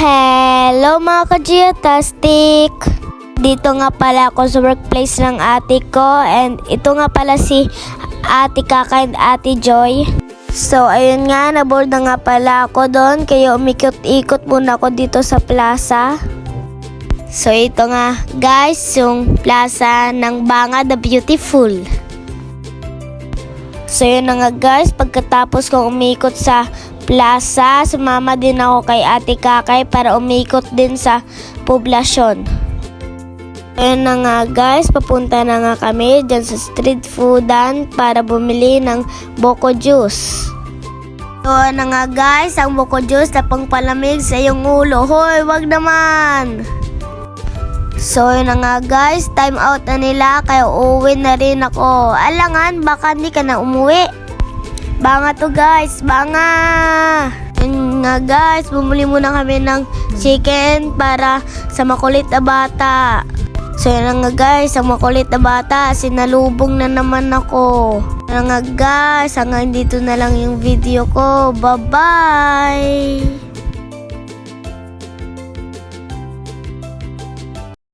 Hello mga ka-Geotastic! Dito nga pala ako sa workplace ng ate ko, and ito nga pala si ate Kaka and ate Joy. So ayun nga, naboard na nga pala ako doon, kaya umikot-ikot muna ako dito sa plaza. So ito nga guys, yung plaza ng Banga the Beautiful. So yun na nga guys, pagkatapos kong umikot sa plaza, sumama din ako kay ate Kakay para umikot din sa poblasyon. Ayun na nga guys, papunta na nga kami dyan sa street foodan para bumili ng Boko Juice. So na nga guys, ang Boko Juice na pangpalamig sa iyong ulo. Hoy, wag naman! So yun na nga guys, time out na nila kaya uuwi na rin ako. Alangan, baka hindi ka na umuwi. Banga to guys, banga! Yun nga guys, bumuli muna kami ng chicken para sa makulit na bata. So yun na nga guys, ang makulit na bata, sinalubong na naman ako. Yun na nga guys, hanggang dito na lang yung video ko. Bye-bye!